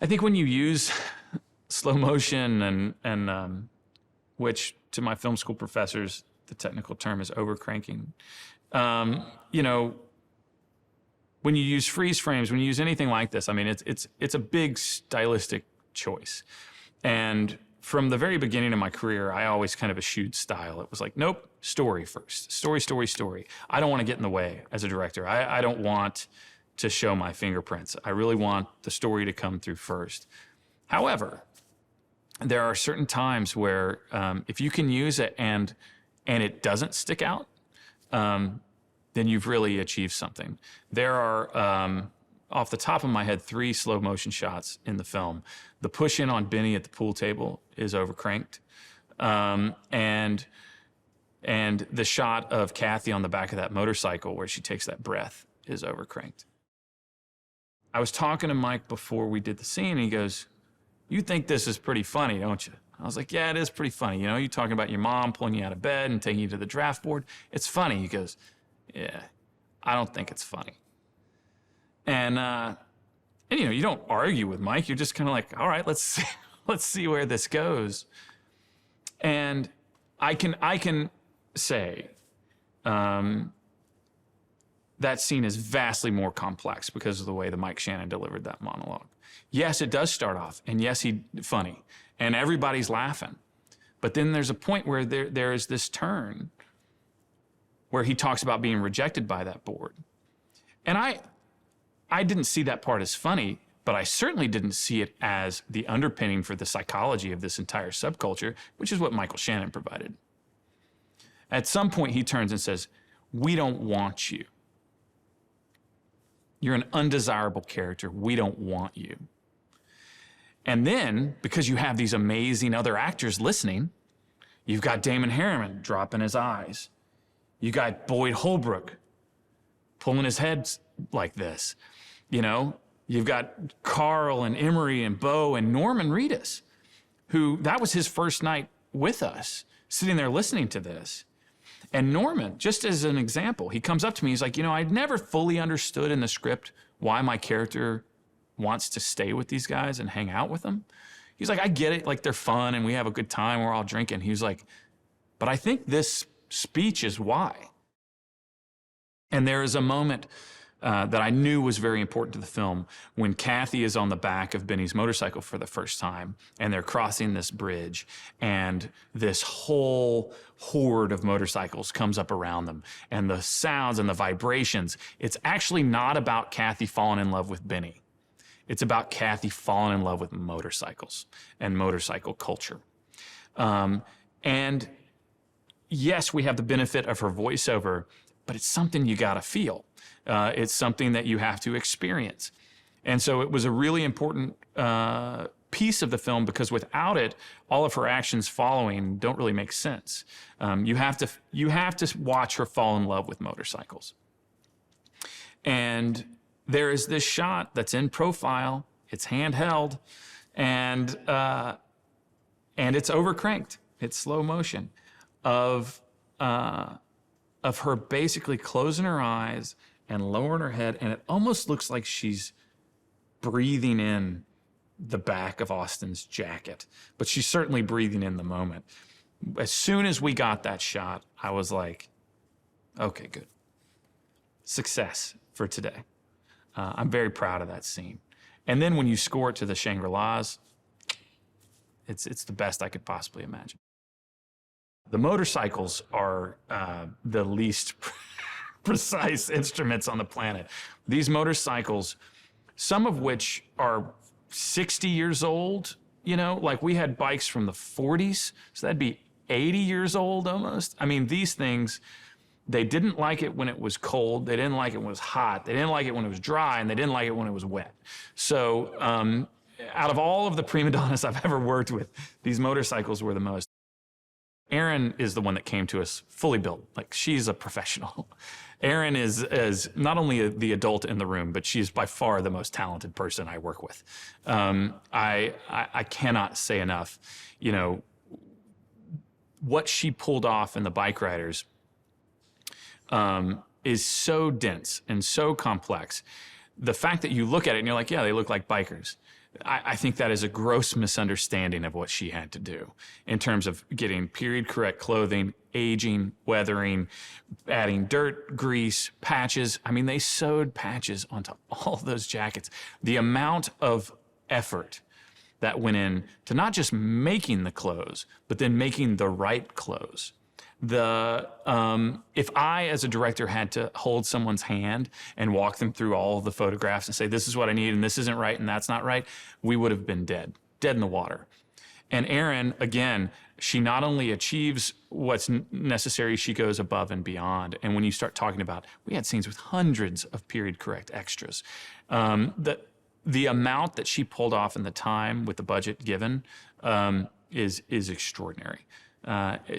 I think when you use slow motion which to my film school professors, the technical term is overcranking. You know, when you use freeze frames, when you use anything like this, I mean, it's a big stylistic choice. And from the very beginning of my career, I always kind of eschewed style. It was like, nope, story first. Story, story, story. I don't want to get in the way as a director. I don't want to show my fingerprints. I really want the story to come through first. However, there are certain times where if you can use it and it doesn't stick out, then you've really achieved something. There are, off the top of my head, 3 slow motion shots in the film. The push in on Benny at the pool table is overcranked. And the shot of Kathy on the back of that motorcycle where she takes that breath is overcranked. I was talking to Mike before we did the scene, and he goes, "You think this is pretty funny, don't you?" I was like, "Yeah, it is pretty funny. You know, you talking about your mom pulling you out of bed and taking you to the draft board. It's funny." He goes, "Yeah, I don't think it's funny." And you know, you don't argue with Mike. You're just kind of like, all right, let's see where this goes. And I can say that scene is vastly more complex because of the way that Mike Shannon delivered that monologue. Yes, it does start off, and yes, he's funny, and everybody's laughing. But then there's a point where there is this turn where he talks about being rejected by that board. And I didn't see that part as funny, but I certainly didn't see it as the underpinning for the psychology of this entire subculture, which is what Michael Shannon provided. At some point, he turns and says, "We don't want you. You're an undesirable character. We don't want you." And then, because you have these amazing other actors listening, you've got Damon Harriman dropping his eyes. You got Boyd Holbrook pulling his head like this. You know, you've got Carl and Emery and Bo and Norman Reedus, who that was his first night with us, sitting there listening to this. And Norman, just as an example, he comes up to me, he's like, "You know, I'd never fully understood in the script why my character wants to stay with these guys and hang out with them." He's like, "I get it, like they're fun and we have a good time, we're all drinking." He was like, "But I think this speech is why." And there is a moment that I knew was very important to the film when Kathy is on the back of Benny's motorcycle for the first time, and they're crossing this bridge, and this whole horde of motorcycles comes up around them, and the sounds and the vibrations. It's actually not about Kathy falling in love with Benny. It's about Kathy falling in love with motorcycles and motorcycle culture. And yes, we have the benefit of her voiceover, but it's something you gotta feel. It's something that you have to experience. And so it was a really important piece of the film, because without it, all of her actions following don't really make sense. You have to watch her fall in love with motorcycles. And there is this shot that's in profile, it's handheld, and it's overcranked. It's slow motion of her basically closing her eyes and lowering her head, and it almost looks like she's breathing in the back of Austin's jacket, but she's certainly breathing in the moment. As soon as we got that shot, I was like, okay, good. Success for today. I'm very proud of that scene. And then when you score it to the Shangri-Las, it's the best I could possibly imagine. The motorcycles are the least precise instruments on the planet. These motorcycles, some of which are 60 years old, you know, like we had bikes from the 40s, so that'd be 80 years old almost. I mean, these things, they didn't like it when it was cold, they didn't like it when it was hot, they didn't like it when it was dry, and they didn't like it when it was wet. So out of all of the prima donnas I've ever worked with, these motorcycles were the most. Erin is the one that came to us fully built. Like, she's a professional. Erin is not only the adult in the room, but she's by far the most talented person I work with. I cannot say enough, you know, what she pulled off in the Bikeriders is so dense and so complex the fact that you look at it and you're like, yeah, they look like bikers. I think that is a gross misunderstanding of what she had to do in terms of getting period correct clothing, aging, weathering, adding dirt, grease, patches. I mean, they sewed patches onto all those jackets. The amount of effort that went in to not just making the clothes, but then making the right clothes. If I, as a director, had to hold someone's hand and walk them through all of the photographs and say, this is what I need, and this isn't right, and that's not right, we would have been dead in the water. And Erin, again, she not only achieves what's necessary, she goes above and beyond. And when you start talking about, we had scenes with hundreds of period correct extras. The amount that she pulled off in the time with the budget given is extraordinary.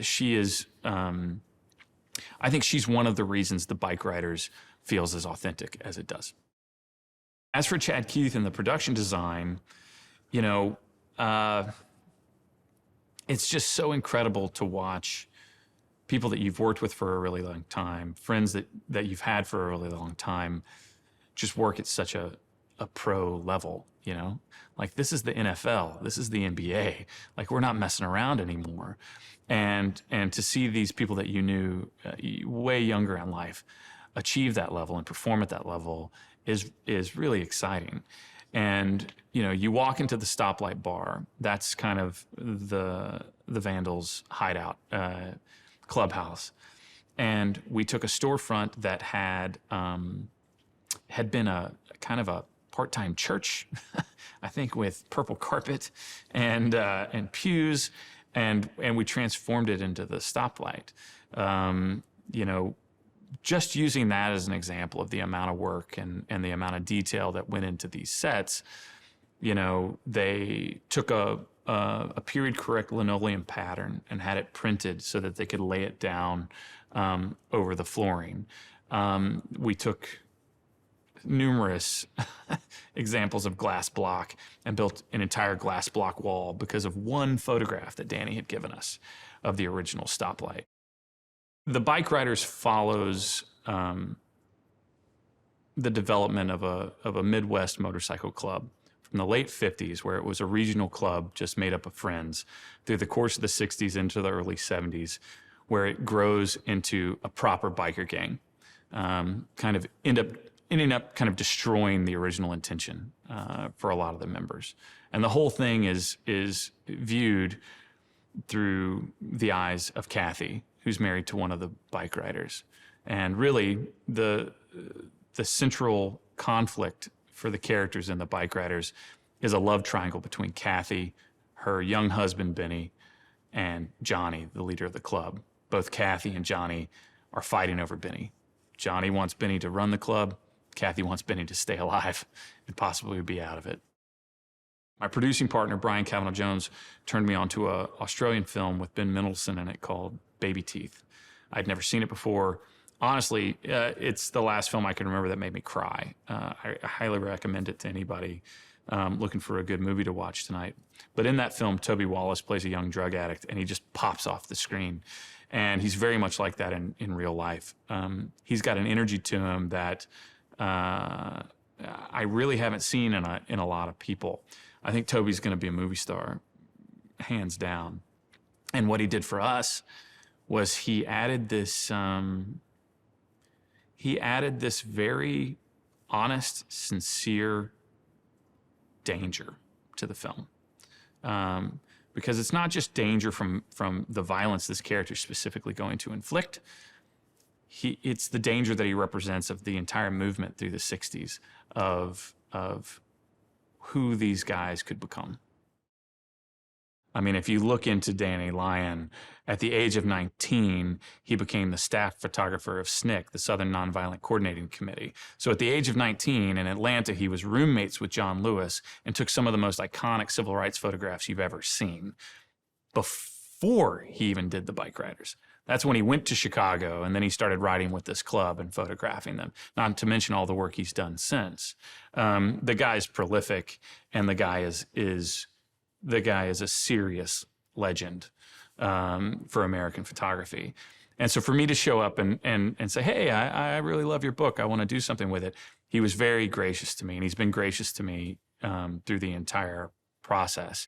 She is, I think she's one of the reasons the Bikeriders feels as authentic as it does. As for Chad Keith and the production design, you know, it's just so incredible to watch people that you've worked with for a really long time, friends that you've had for a really long time, just work at such a pro level, you know? Like, this is the NFL, this is the NBA. Like, we're not messing around anymore. And to see these people that you knew way younger in life achieve that level and perform at that level is really exciting. And, you know, you walk into the Stoplight Bar, that's kind of the Vandals' hideout, clubhouse. And we took a storefront that had been a kind of a part-time church, I think, with purple carpet and pews, and we transformed it into the Stoplight. You know, just using that as an example of the amount of work and the amount of detail that went into these sets, you know, they took a period correct linoleum pattern and had it printed so that they could lay it down over the flooring. We took numerous examples of glass block and built an entire glass block wall because of one photograph that Danny had given us of the original Stoplight. The Bikeriders follows the development of a Midwest motorcycle club from the late 50s, where it was a regional club just made up of friends, through the course of the 60s into the early 70s, where it grows into a proper biker gang, kind of ending up kind of destroying the original intention for a lot of the members. And the whole thing is viewed through the eyes of Kathy, who's married to one of the Bikeriders. And really, the central conflict for the characters in the Bikeriders is a love triangle between Kathy, her young husband, Benny, and Johnny, the leader of the club. Both Kathy and Johnny are fighting over Benny. Johnny wants Benny to run the club. Kathy wants Benny to stay alive and possibly be out of it. My producing partner, Brian Cavanaugh-Jones, turned me on to an Australian film with Ben Mendelsohn in it called Baby Teeth. I'd never seen it before. Honestly, it's the last film I can remember that made me cry. I highly recommend it to anybody looking for a good movie to watch tonight. But in that film, Toby Wallace plays a young drug addict, and he just pops off the screen. And he's very much like that in real life. He's got an energy to him that I really haven't seen in a lot of people. I think Toby's going to be a movie star, hands down. And what he did for us was he added this very honest, sincere danger to the film. Because it's not just danger from the violence this character is specifically going to inflict. It's the danger that he represents of the entire movement through the 60s of who these guys could become. I mean, if you look into Danny Lyon, at the age of 19, he became the staff photographer of SNCC, the Southern Nonviolent Coordinating Committee. So at the age of 19 in Atlanta, he was roommates with John Lewis and took some of the most iconic civil rights photographs you've ever seen before he even did the Bikeriders. That's when he went to Chicago, and then he started riding with this club and photographing them, not to mention all the work he's done since. The guy's prolific, and the guy is a serious legend for American photography. And so for me to show up and say, hey, I really love your book, I want to do something with it, he was very gracious to me, and he's been gracious to me through the entire process.